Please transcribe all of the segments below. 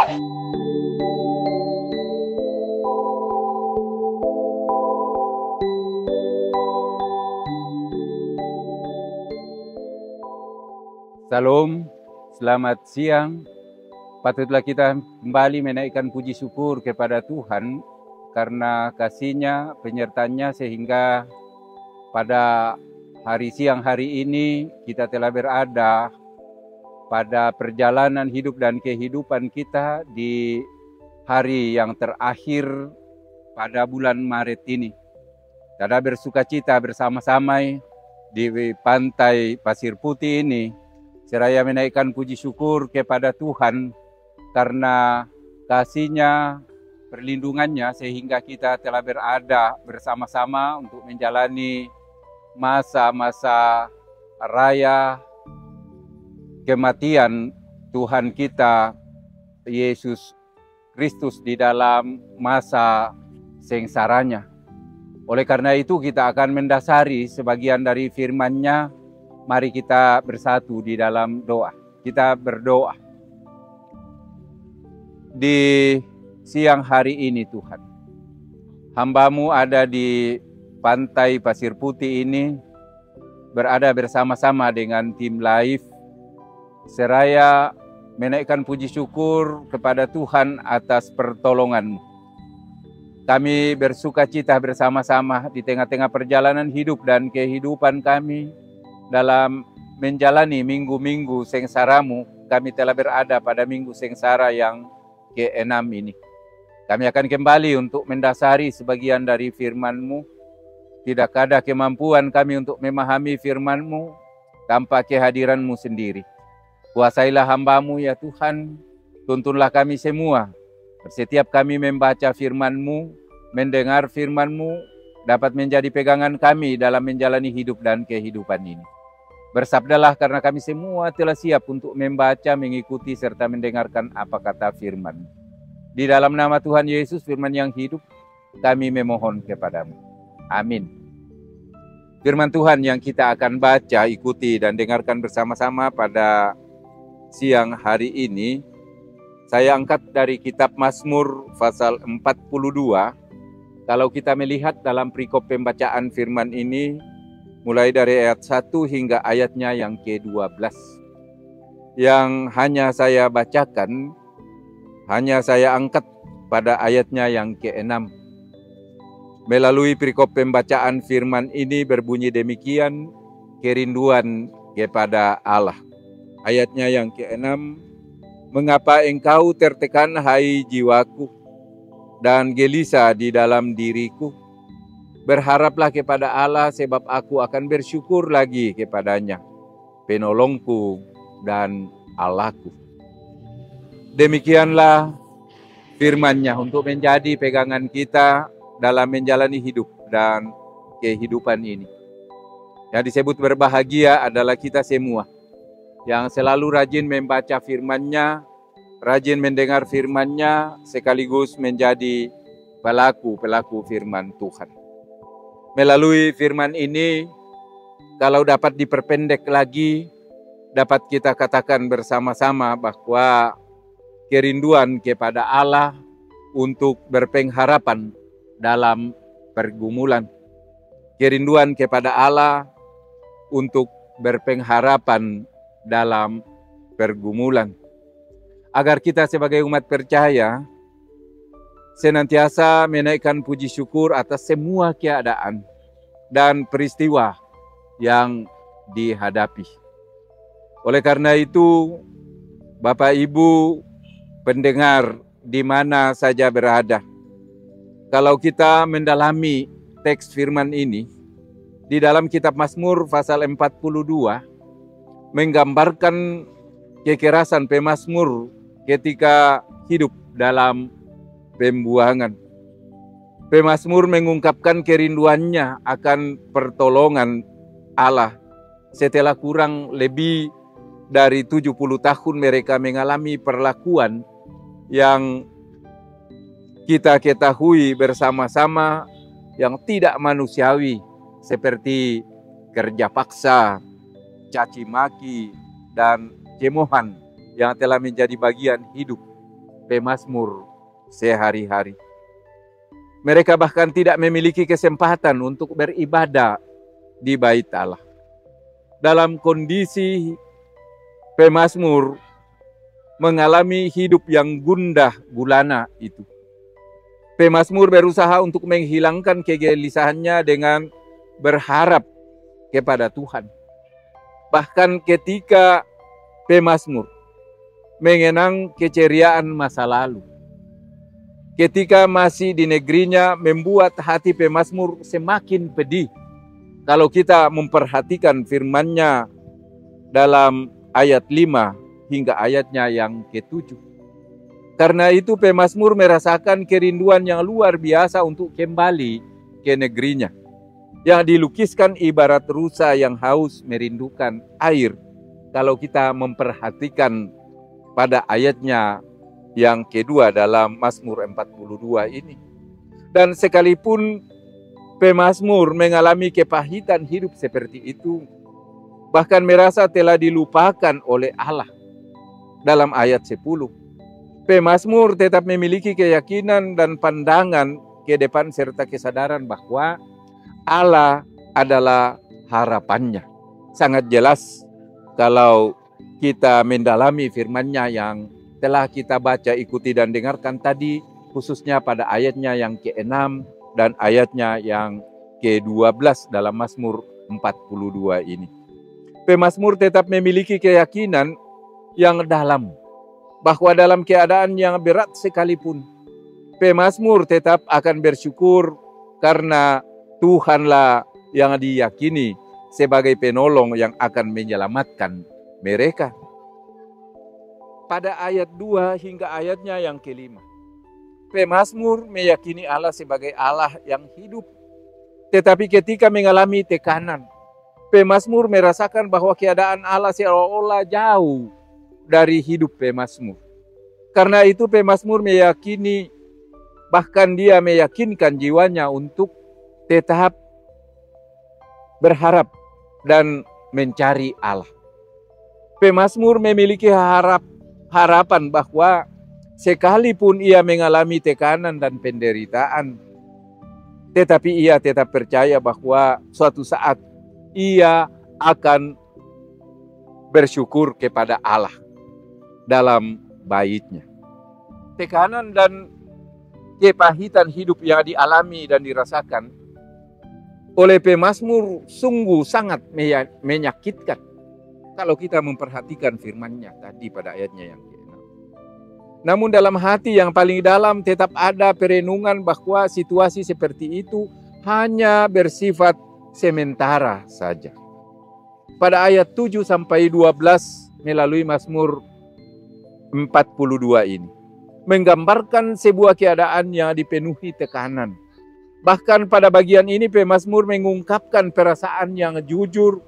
Salam, selamat siang. Patutlah kita kembali menaikkan puji syukur kepada Tuhan karena kasih-Nya, penyertaan-Nya, sehingga pada siang hari ini kita telah berada pada perjalanan hidup dan kehidupan kita di hari yang terakhir pada bulan Maret ini. Kita bersukacita bersama-sama di pantai Pasir Putih ini, seraya menaikkan puji syukur kepada Tuhan karena kasih-Nya, perlindungan-Nya, sehingga kita telah berada bersama-sama untuk menjalani masa-masa raya kematian Tuhan kita Yesus Kristus di dalam masa sengsaranya. Oleh karena itu kita akan mendasari sebagian dari firman-Nya. Mari kita bersatu di dalam doa. Kita berdoa. Di siang hari ini Tuhan, hamba-Mu ada di pantai Pasir Putih ini, berada bersama-sama dengan tim Live, seraya menaikkan puji syukur kepada Tuhan atas pertolongan-Mu. Kami bersukacita bersama-sama di tengah-tengah perjalanan hidup dan kehidupan kami dalam menjalani minggu-minggu sengsara-Mu. Kami telah berada pada minggu sengsara yang ke-6 ini. Kami akan kembali untuk mendasari sebagian dari firman-Mu. Tidak ada kemampuan kami untuk memahami firman-Mu tanpa kehadiran-Mu sendiri. Kuasailah hamba-Mu ya Tuhan, tuntunlah kami semua. Setiap kami membaca firman-Mu, mendengar firman-Mu, dapat menjadi pegangan kami dalam menjalani hidup dan kehidupan ini. Bersabdalah karena kami semua telah siap untuk membaca, mengikuti, serta mendengarkan apa kata firman. Di dalam nama Tuhan Yesus, firman yang hidup, kami memohon kepadamu. Amin. Firman Tuhan yang kita akan baca, ikuti, dan dengarkan bersama-sama pada siang hari ini, saya angkat dari kitab Mazmur pasal 42. Kalau kita melihat dalam perikop pembacaan firman ini, mulai dari ayat 1 hingga ayatnya yang ke-12. Yang hanya saya bacakan, hanya saya angkat pada ayatnya yang ke-6. Melalui perikop pembacaan firman ini berbunyi demikian, kerinduan kepada Allah. Ayatnya yang ke-6, mengapa engkau tertekan hai jiwaku, dan gelisah di dalam diriku? Berharaplah kepada Allah, sebab aku akan bersyukur lagi kepadanya, penolongku dan Allahku. Demikianlah firman-Nya untuk menjadi pegangan kita dalam menjalani hidup dan kehidupan ini. Yang disebut berbahagia adalah kita semua yang selalu rajin membaca firman-Nya, rajin mendengar firman-Nya, sekaligus menjadi pelaku firman Tuhan. Melalui firman ini, kalau dapat diperpendek lagi, dapat kita katakan bersama-sama bahwa kerinduan kepada Allah untuk berpengharapan dalam pergumulan. Kerinduan kepada Allah untuk berpengharapan dalam pergumulan. Agar kita sebagai umat percaya senantiasa menaikkan puji syukur atas semua keadaan dan peristiwa yang dihadapi. Oleh karena itu, Bapak Ibu pendengar di mana saja berada, kalau kita mendalami teks firman ini, di dalam kitab Mazmur pasal 42, menggambarkan kekerasan pemazmur ketika hidup dalam pembuangan. Pemazmur mengungkapkan kerinduannya akan pertolongan Allah. Setelah kurang lebih dari 70 tahun mereka mengalami perlakuan yang kita ketahui bersama-sama yang tidak manusiawi, seperti kerja paksa, caci maki, dan cemoohan yang telah menjadi bagian hidup pemazmur sehari-hari. Mereka bahkan tidak memiliki kesempatan untuk beribadah di bait Allah. Dalam kondisi pemazmur mengalami hidup yang gundah gulana itu, pemazmur berusaha untuk menghilangkan kegelisahannya dengan berharap kepada Tuhan. Bahkan ketika pemazmur mengenang keceriaan masa lalu, ketika masih di negerinya, membuat hati pemazmur semakin pedih. Kalau kita memperhatikan firman-Nya dalam ayat 5 hingga ayatnya yang ke-7. Karena itu pemazmur merasakan kerinduan yang luar biasa untuk kembali ke negerinya, yang dilukiskan ibarat rusa yang haus merindukan air. Kalau kita memperhatikan pada ayatnya yang kedua dalam Mazmur 42 ini. Dan sekalipun pemazmur mengalami kepahitan hidup seperti itu, bahkan merasa telah dilupakan oleh Allah dalam ayat 10, pemazmur tetap memiliki keyakinan dan pandangan ke depan serta kesadaran bahwa Allah adalah harapannya. Sangat jelas kalau kita mendalami firman-Nya yang telah kita baca, ikuti dan dengarkan tadi, khususnya pada ayatnya yang ke-6 dan ayatnya yang ke-12 dalam Mazmur 42 ini. Pemazmur tetap memiliki keyakinan yang dalam, bahwa dalam keadaan yang berat sekalipun, pemazmur tetap akan bersyukur karena Tuhanlah yang diyakini sebagai penolong yang akan menyelamatkan mereka. Pada ayat 2 hingga ayatnya yang ke-5, pemazmur meyakini Allah sebagai Allah yang hidup. Tetapi ketika mengalami tekanan, pemazmur merasakan bahwa keadaan Allah seolah-olah jauh dari hidup pemazmur. Karena itu pemazmur meyakini, bahkan dia meyakinkan jiwanya untuk tetap berharap dan mencari Allah. Pemazmur memiliki harapan bahwa sekalipun ia mengalami tekanan dan penderitaan, tetapi ia tetap percaya bahwa suatu saat ia akan bersyukur kepada Allah dalam bait-Nya. Tekanan dan kepahitan hidup yang dialami dan dirasakan oleh pemazmur sungguh sangat menyakitkan. Kalau kita memperhatikan firman-Nya tadi pada ayatnya yang ke-6. Namun dalam hati yang paling dalam tetap ada perenungan bahwa situasi seperti itu hanya bersifat sementara saja. Pada ayat 7 sampai 12 melalui Mazmur 42 ini menggambarkan sebuah keadaan yang dipenuhi tekanan. Bahkan pada bagian ini pemazmur mengungkapkan perasaan yang jujur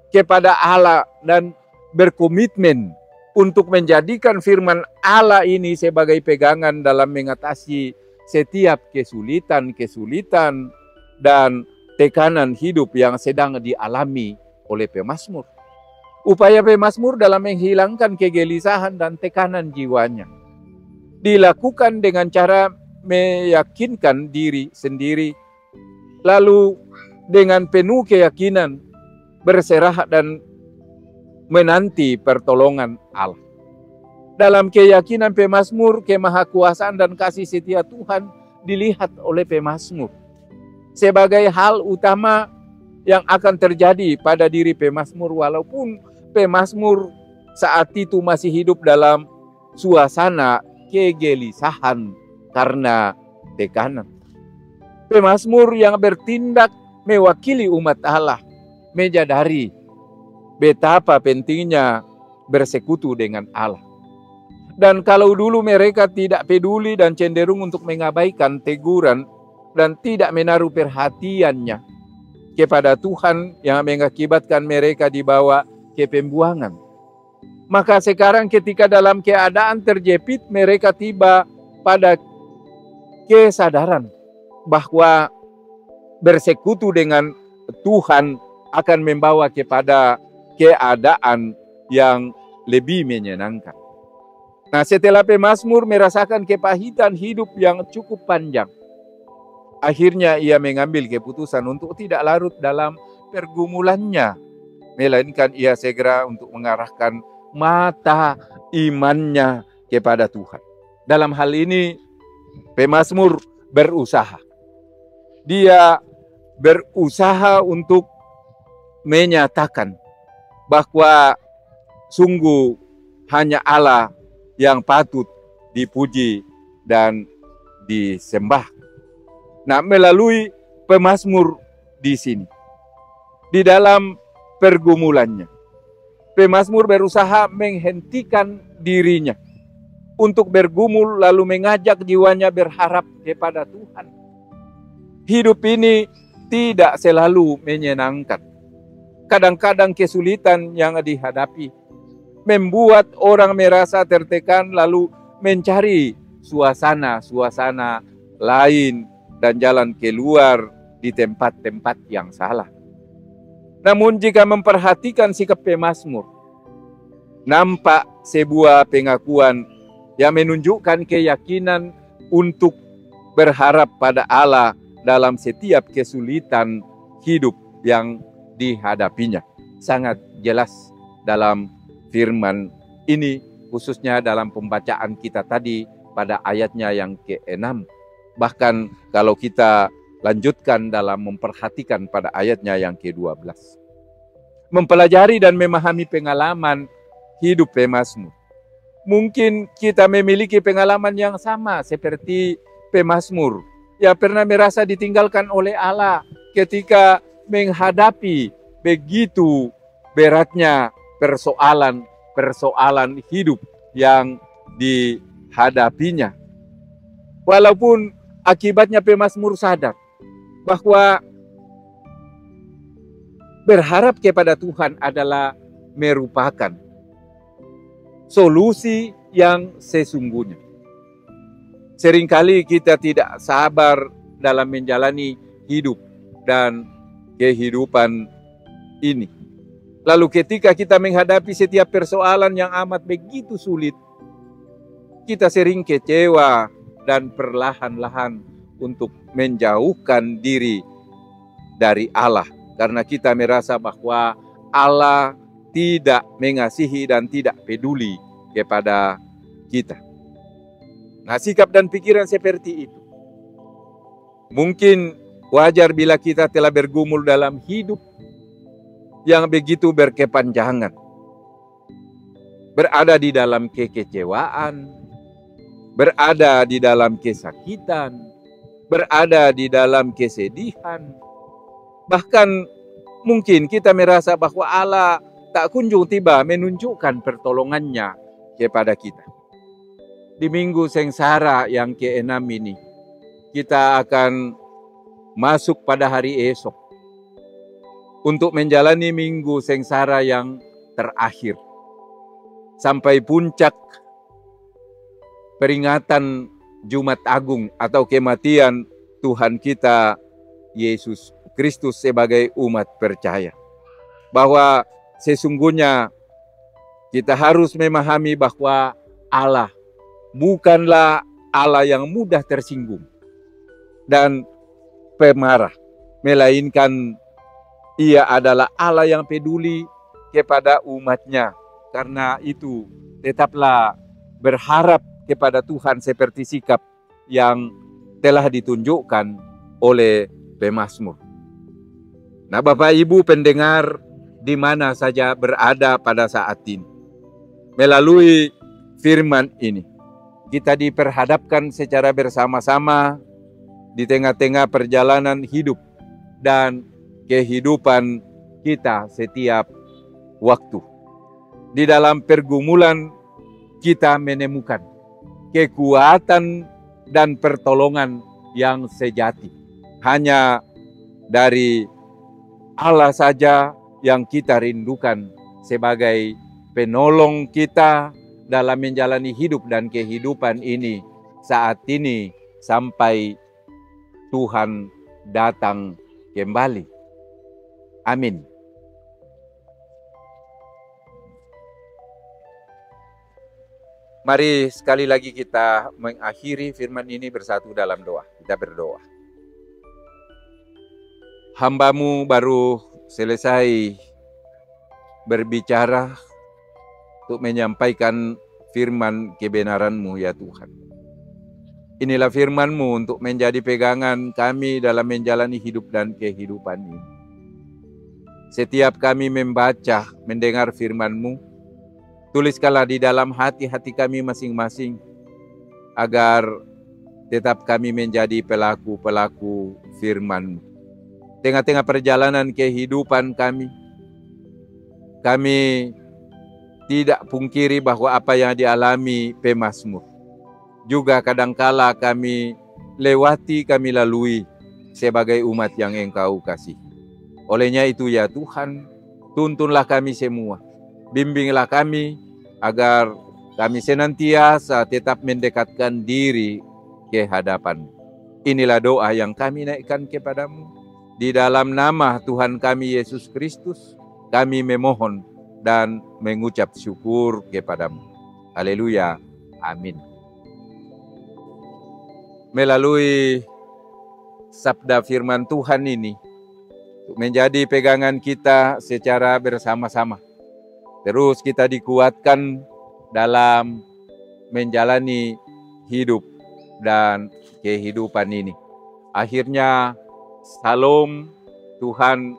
kepada Allah dan berkomitmen untuk menjadikan firman Allah ini sebagai pegangan dalam mengatasi setiap kesulitan dan tekanan hidup yang sedang dialami oleh pemazmur. Upaya pemazmur dalam menghilangkan kegelisahan dan tekanan jiwanya dilakukan dengan cara meyakinkan diri sendiri, lalu dengan penuh keyakinan berserah dan menanti pertolongan Allah. Dalam keyakinan pemazmur, kemahakuasaan dan kasih setia Tuhan dilihat oleh pemazmur sebagai hal utama yang akan terjadi pada diri pemazmur, walaupun pemazmur saat itu masih hidup dalam suasana kegelisahan karena tekanan. Pemazmur yang bertindak mewakili umat Allah menyadari betapa pentingnya bersekutu dengan Allah. Dan kalau dulu mereka tidak peduli dan cenderung untuk mengabaikan teguran dan tidak menaruh perhatiannya kepada Tuhan yang mengakibatkan mereka dibawa ke pembuangan, maka sekarang ketika dalam keadaan terjepit, mereka tiba pada kesadaran bahwa bersekutu dengan Tuhan akan membawa kepada keadaan yang lebih menyenangkan. Nah, setelah pemazmur merasakan kepahitan hidup yang cukup panjang, akhirnya ia mengambil keputusan untuk tidak larut dalam pergumulannya, melainkan ia segera untuk mengarahkan mata imannya kepada Tuhan. Dalam hal ini, pemazmur berusaha. Dia berusaha untuk menyatakan bahwa sungguh hanya Allah yang patut dipuji dan disembah. Nah, melalui pemazmur di sini, di dalam pergumulannya, pemazmur berusaha menghentikan dirinya untuk bergumul lalu mengajak jiwanya berharap kepada Tuhan. Hidup ini tidak selalu menyenangkan. Kadang-kadang kesulitan yang dihadapi membuat orang merasa tertekan lalu mencari suasana-suasana lain dan jalan keluar di tempat-tempat yang salah. Namun jika memperhatikan sikap pemazmur, nampak sebuah pengakuan yang menunjukkan keyakinan untuk berharap pada Allah dalam setiap kesulitan hidup yang dihadapinya. Sangat jelas dalam firman ini, khususnya dalam pembacaan kita tadi pada ayatnya yang ke-6. Bahkan kalau kita lanjutkan dalam memperhatikan pada ayatnya yang ke-12. Mempelajari dan memahami pengalaman hidup pemazmur. Mungkin kita memiliki pengalaman yang sama seperti pemazmur yang pernah merasa ditinggalkan oleh Allah ketika menghadapi begitu beratnya persoalan hidup yang dihadapinya. Walaupun akibatnya pemazmur sadar bahwa berharap kepada Tuhan adalah merupakan solusi yang sesungguhnya. Seringkali kita tidak sabar dalam menjalani hidup dan kehidupan ini. Lalu ketika kita menghadapi setiap persoalan yang amat begitu sulit, kita sering kecewa dan perlahan-lahan untuk menjauhkan diri dari Allah. Karena kita merasa bahwa Allah tidak mengasihi dan tidak peduli kepada kita. Nah, sikap dan pikiran seperti itu mungkin wajar bila kita telah bergumul dalam hidup yang begitu berkepanjangan, berada di dalam kekecewaan, berada di dalam kesakitan, berada di dalam kesedihan. Bahkan mungkin kita merasa bahwa Allah tak kunjung tiba menunjukkan pertolongannya kepada kita. Di minggu sengsara yang ke-6 ini, kita akan masuk pada hari esok untuk menjalani minggu sengsara yang terakhir sampai puncak peringatan Jumat Agung atau kematian Tuhan kita Yesus Kristus sebagai umat percaya. Bahwa sesungguhnya kita harus memahami bahwa Allah bukanlah Allah yang mudah tersinggung dan pemarah, melainkan Ia adalah Allah yang peduli kepada umatnya. Karena itu tetaplah berharap kepada Tuhan seperti sikap yang telah ditunjukkan oleh pemazmur. Nah, Bapak Ibu pendengar di mana saja berada pada saat ini, melalui firman ini, kita diperhadapkan secara bersama-sama di tengah-tengah perjalanan hidup dan kehidupan kita setiap waktu. Di dalam pergumulan kita menemukan kekuatan dan pertolongan yang sejati. Hanya dari Allah saja yang kita rindukan sebagai penolong kita dalam menjalani hidup dan kehidupan ini saat ini sampai Tuhan datang kembali. Amin. Mari sekali lagi kita mengakhiri firman ini bersatu dalam doa. Kita berdoa. Hamba-Mu baru selesai berbicara untuk menyampaikan firman kebenaran-Mu ya Tuhan. Inilah firman-Mu untuk menjadi pegangan kami dalam menjalani hidup dan kehidupan ini. Setiap kami membaca, mendengar firman-Mu, tuliskanlah di dalam hati-hati kami masing-masing, agar tetap kami menjadi pelaku-pelaku firman-Mu. Tengah-tengah perjalanan kehidupan kami tidak pungkiri bahwa apa yang dialami pemazmur juga kadangkala kami lewati, kami lalui sebagai umat yang Engkau kasih. Olehnya itu ya Tuhan, tuntunlah kami semua, bimbinglah kami agar kami senantiasa tetap mendekatkan diri ke hadapan-Mu. Inilah doa yang kami naikkan kepada-Mu. Di dalam nama Tuhan kami Yesus Kristus, kami memohon dan mengucap syukur kepada-Mu. Haleluya. Amin. Melalui sabda firman Tuhan ini, menjadi pegangan kita secara bersama-sama. Terus kita dikuatkan dalam menjalani hidup dan kehidupan ini. Akhirnya, Salam, Tuhan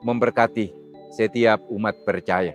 memberkati setiap umat percaya.